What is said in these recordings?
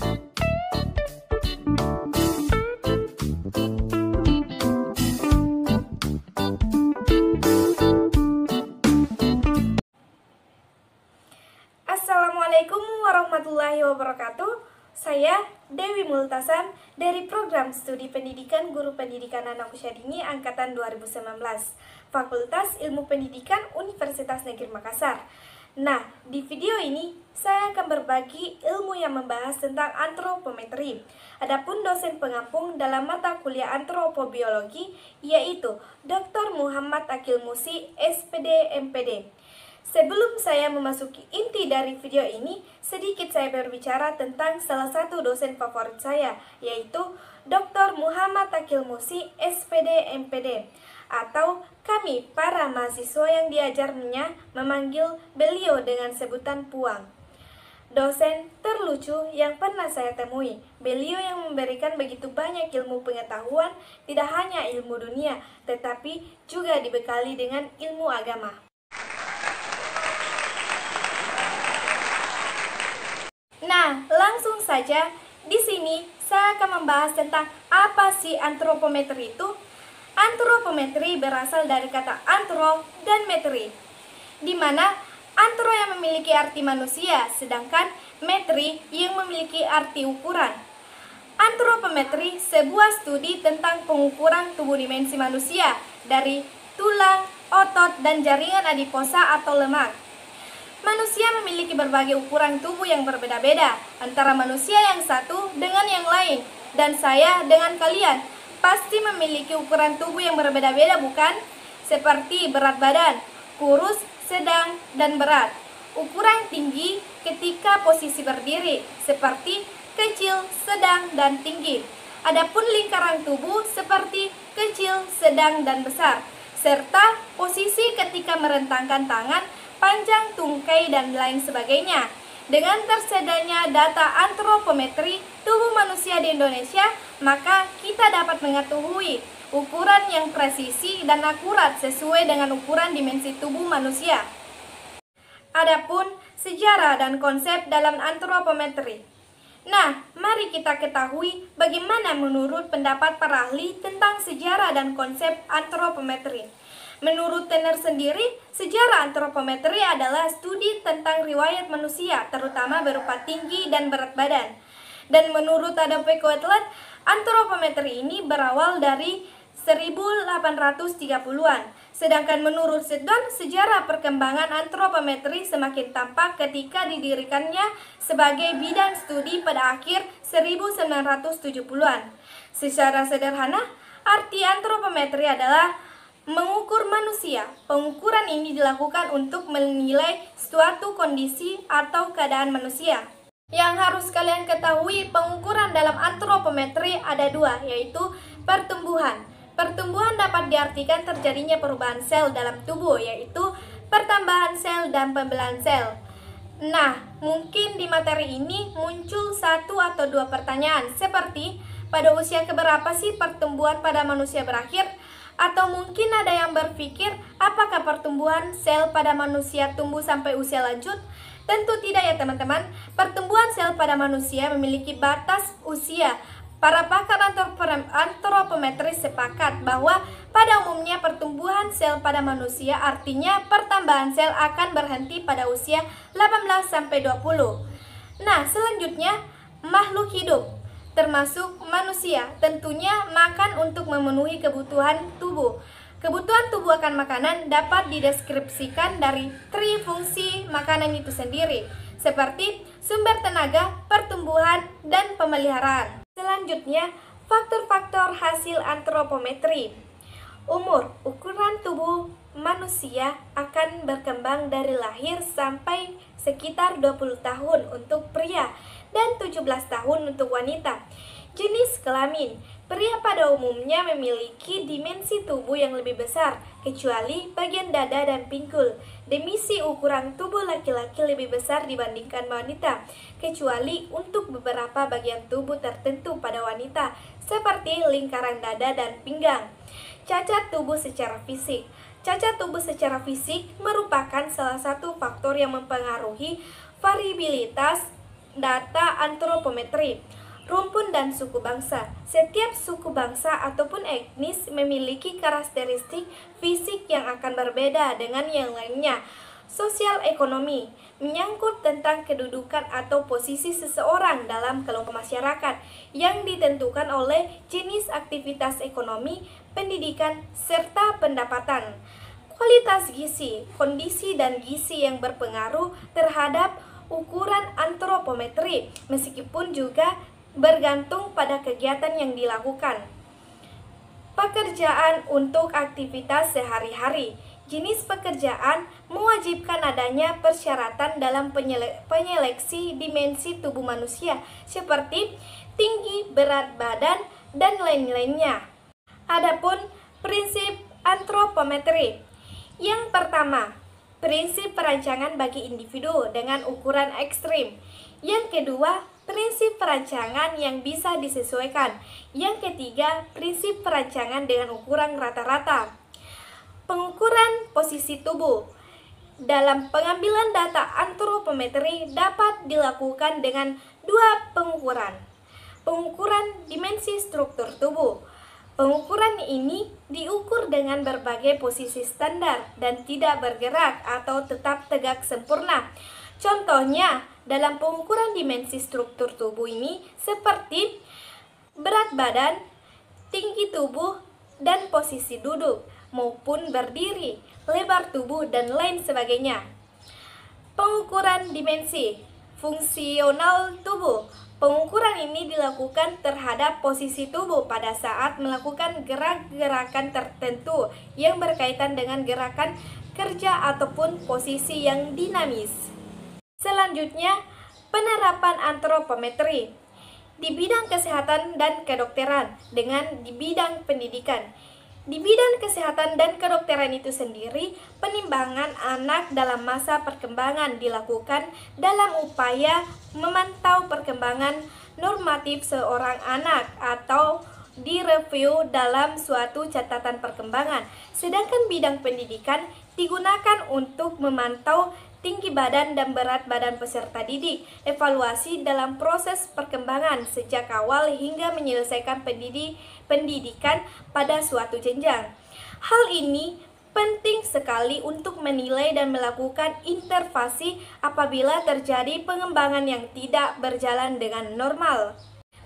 Assalamualaikum warahmatullahi wabarakatuh. Saya Dewi Multasam dari Program Studi Pendidikan Guru Pendidikan Anak Usia Dini Angkatan 2019, Fakultas Ilmu Pendidikan Universitas Negeri Makassar. Nah, di video ini saya akan berbagi ilmu yang membahas tentang antropometri. Adapun dosen pengampung dalam mata kuliah antropobiologi yaitu Dr. Muhammad Akil Musi, SPD MPD. Sebelum saya memasuki inti dari video ini, sedikit saya berbicara tentang salah satu dosen favorit saya, yaitu Dr. Muhammad Akil Musi, SPD MPD, atau kami para mahasiswa yang diajarnya memanggil beliau dengan sebutan Puang. Dosen terlucu yang pernah saya temui. Beliau yang memberikan begitu banyak ilmu pengetahuan, tidak hanya ilmu dunia, tetapi juga dibekali dengan ilmu agama. Nah, langsung saja di sini saya akan membahas tentang apa sih antropometri itu. Antropometri berasal dari kata antro dan metri, di mana antro yang memiliki arti manusia, sedangkan metri yang memiliki arti ukuran. Antropometri sebuah studi tentang pengukuran tubuh dimensi manusia dari tulang, otot, dan jaringan adiposa atau lemak. Manusia memiliki berbagai ukuran tubuh yang berbeda-beda antara manusia yang satu dengan yang lain, dan saya dengan kalian pasti memiliki ukuran tubuh yang berbeda-beda, bukan? Seperti berat badan, kurus, sedang, dan berat. Ukuran tinggi ketika posisi berdiri, seperti kecil, sedang, dan tinggi. Adapun lingkaran tubuh seperti kecil, sedang, dan besar, serta posisi ketika merentangkan tangan, panjang, tungkai, dan lain sebagainya. Dengan tersedianya data antropometri tubuh manusia di Indonesia, maka kita dapat mengetahui ukuran yang presisi dan akurat sesuai dengan ukuran dimensi tubuh manusia. Adapun sejarah dan konsep dalam antropometri. Nah, mari kita ketahui bagaimana menurut pendapat para ahli tentang sejarah dan konsep antropometri. Menurut Tenner sendiri, sejarah antropometri adalah studi tentang riwayat manusia, terutama berupa tinggi dan berat badan. Dan menurut Adolphe Quetelet, antropometri ini berawal dari 1830-an. Sedangkan menurut Seddon, sejarah perkembangan antropometri semakin tampak ketika didirikannya sebagai bidang studi pada akhir 1970-an. Secara sederhana, arti antropometri adalah mengukur manusia. Pengukuran ini dilakukan untuk menilai suatu kondisi atau keadaan manusia. Yang harus kalian ketahui, pengukuran dalam antropometri ada dua, yaitu pertumbuhan. Pertumbuhan dapat diartikan terjadinya perubahan sel dalam tubuh, yaitu pertambahan sel dan pembelahan sel. Nah, mungkin di materi ini muncul satu atau dua pertanyaan, seperti pada usia keberapa sih pertumbuhan pada manusia berakhir? Atau mungkin ada yang berpikir, apakah pertumbuhan sel pada manusia tumbuh sampai usia lanjut? Tentu tidak ya teman-teman. Pertumbuhan sel pada manusia memiliki batas usia. Para pakar antropometri sepakat bahwa pada umumnya pertumbuhan sel pada manusia artinya pertambahan sel akan berhenti pada usia 18-20. Nah, selanjutnya makhluk hidup termasuk manusia, tentunya makan untuk memenuhi kebutuhan tubuh. Kebutuhan tubuh akan makanan dapat dideskripsikan dari trifungsi makanan itu sendiri, seperti sumber tenaga, pertumbuhan, dan pemeliharaan. Selanjutnya, faktor-faktor hasil antropometri. Umur, ukuran tubuh manusia akan berkembang dari lahir sampai sekitar 20 tahun untuk pria dan 17 tahun untuk wanita. Jenis kelamin, pria pada umumnya memiliki dimensi tubuh yang lebih besar, kecuali bagian dada dan pinggul. Dimensi ukuran tubuh laki-laki lebih besar dibandingkan wanita, kecuali untuk beberapa bagian tubuh tertentu pada wanita, seperti lingkaran dada dan pinggang. Cacat tubuh secara fisik. Cacat tubuh secara fisik merupakan salah satu faktor yang mempengaruhi variabilitas data antropometri. Rumpun dan suku bangsa. Setiap suku bangsa ataupun etnis memiliki karakteristik fisik yang akan berbeda dengan yang lainnya. Sosial ekonomi menyangkut tentang kedudukan atau posisi seseorang dalam kelompok masyarakat yang ditentukan oleh jenis aktivitas ekonomi, pendidikan, serta pendapatan. Kualitas gizi, kondisi dan gizi yang berpengaruh terhadap ukuran antropometri, meskipun juga bergantung pada kegiatan yang dilakukan. Pekerjaan untuk aktivitas sehari-hari. Jenis pekerjaan mewajibkan adanya persyaratan dalam penyeleksi dimensi tubuh manusia seperti tinggi, berat badan, dan lain-lainnya. Adapun prinsip antropometri. Yang pertama, prinsip perancangan bagi individu dengan ukuran ekstrim. Yang kedua, prinsip perancangan yang bisa disesuaikan. Yang ketiga, prinsip perancangan dengan ukuran rata-rata. Pengukuran posisi tubuh. Dalam pengambilan data antropometri dapat dilakukan dengan dua pengukuran. Pengukuran dimensi struktur tubuh. Pengukuran ini diukur dengan berbagai posisi standar dan tidak bergerak atau tetap tegak sempurna. Contohnya, dalam pengukuran dimensi struktur tubuh ini seperti berat badan, tinggi tubuh, dan posisi duduk maupun berdiri, lebar tubuh, dan lain sebagainya. Pengukuran dimensi fungsional tubuh. Pengukuran ini dilakukan terhadap posisi tubuh pada saat melakukan gerak-gerakan tertentu yang berkaitan dengan gerakan kerja ataupun posisi yang dinamis. Selanjutnya, penerapan antropometri di bidang kesehatan dan kedokteran dengan di bidang pendidikan. Di bidang kesehatan dan kedokteran itu sendiri, penimbangan anak dalam masa perkembangan dilakukan dalam upaya memantau perkembangan normatif seorang anak atau direview dalam suatu catatan perkembangan. Sedangkan bidang pendidikan digunakan untuk memantau tinggi badan dan berat badan peserta didik, evaluasi dalam proses perkembangan sejak awal hingga menyelesaikan pendidikan pada suatu jenjang. Hal ini penting sekali untuk menilai dan melakukan intervensi apabila terjadi pengembangan yang tidak berjalan dengan normal.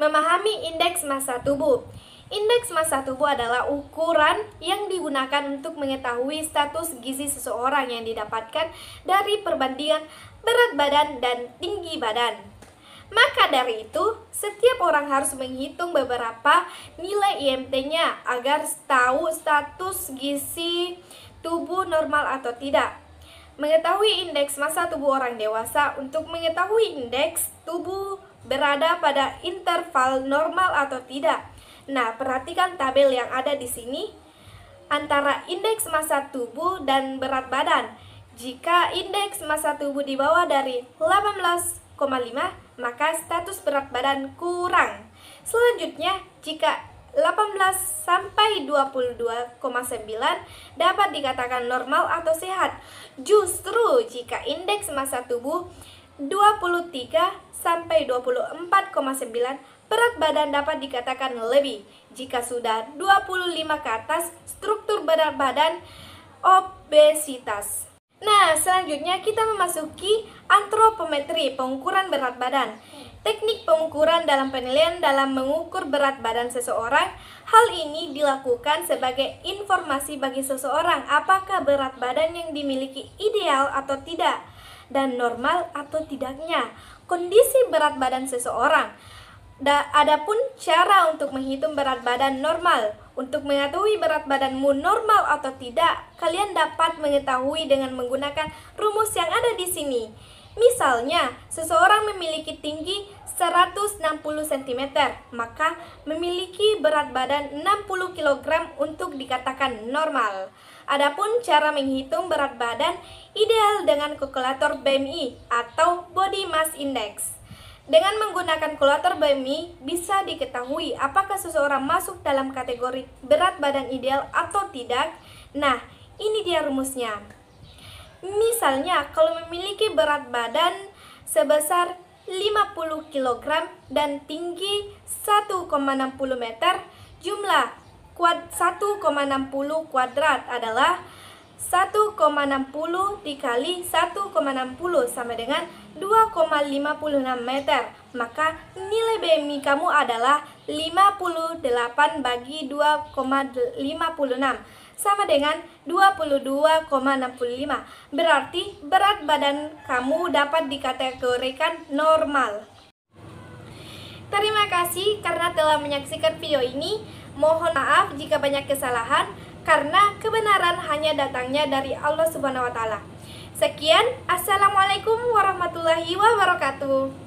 Memahami indeks massa tubuh. Indeks massa tubuh adalah ukuran yang digunakan untuk mengetahui status gizi seseorang yang didapatkan dari perbandingan berat badan dan tinggi badan. Maka dari itu, setiap orang harus menghitung beberapa nilai IMT-nya agar tahu status gizi tubuh normal atau tidak. Mengetahui indeks massa tubuh orang dewasa. Untuk mengetahui indeks tubuh berada pada interval normal atau tidak. Nah, perhatikan tabel yang ada di sini antara indeks massa tubuh dan berat badan. Jika indeks massa tubuh di bawah dari 18,5, maka status berat badan kurang. Selanjutnya, jika 18 sampai 22,9 dapat dikatakan normal atau sehat. Justru jika indeks massa tubuh 23 sampai 24,9, berat badan dapat dikatakan lebih. Jika sudah 25 ke atas, struktur berat badan obesitas. Nah, selanjutnya kita memasuki antropometri, pengukuran berat badan. Teknik pengukuran dalam penilaian dalam mengukur berat badan seseorang. Hal ini dilakukan sebagai informasi bagi seseorang apakah berat badan yang dimiliki ideal atau tidak, dan normal atau tidaknya kondisi berat badan seseorang. Adapun cara untuk menghitung berat badan normal. Untuk mengetahui berat badanmu normal atau tidak, kalian dapat mengetahui dengan menggunakan rumus yang ada di sini. Misalnya, seseorang memiliki tinggi 160 cm, maka memiliki berat badan 60 kg untuk dikatakan normal. Adapun cara menghitung berat badan ideal dengan kalkulator BMI atau Body Mass Index. Dengan menggunakan kalkulator BMI bisa diketahui apakah seseorang masuk dalam kategori berat badan ideal atau tidak. Nah, ini dia rumusnya. Misalnya, kalau memiliki berat badan sebesar 50 kg dan tinggi 1,60 meter, jumlah 1,60 kuadrat adalah 1,60 dikali 1,60 sama dengan 2,56 meter. Maka nilai BMI kamu adalah 58 bagi 2,56 sama dengan 22,65. Berarti berat badan kamu dapat dikategorikan normal. Terima kasih karena telah menyaksikan video ini. Mohon maaf jika banyak kesalahan, karena kebenaran hanya datangnya dari Allah Subhanahu wa Ta'ala. Sekian, assalamualaikum warahmatullahi wabarakatuh.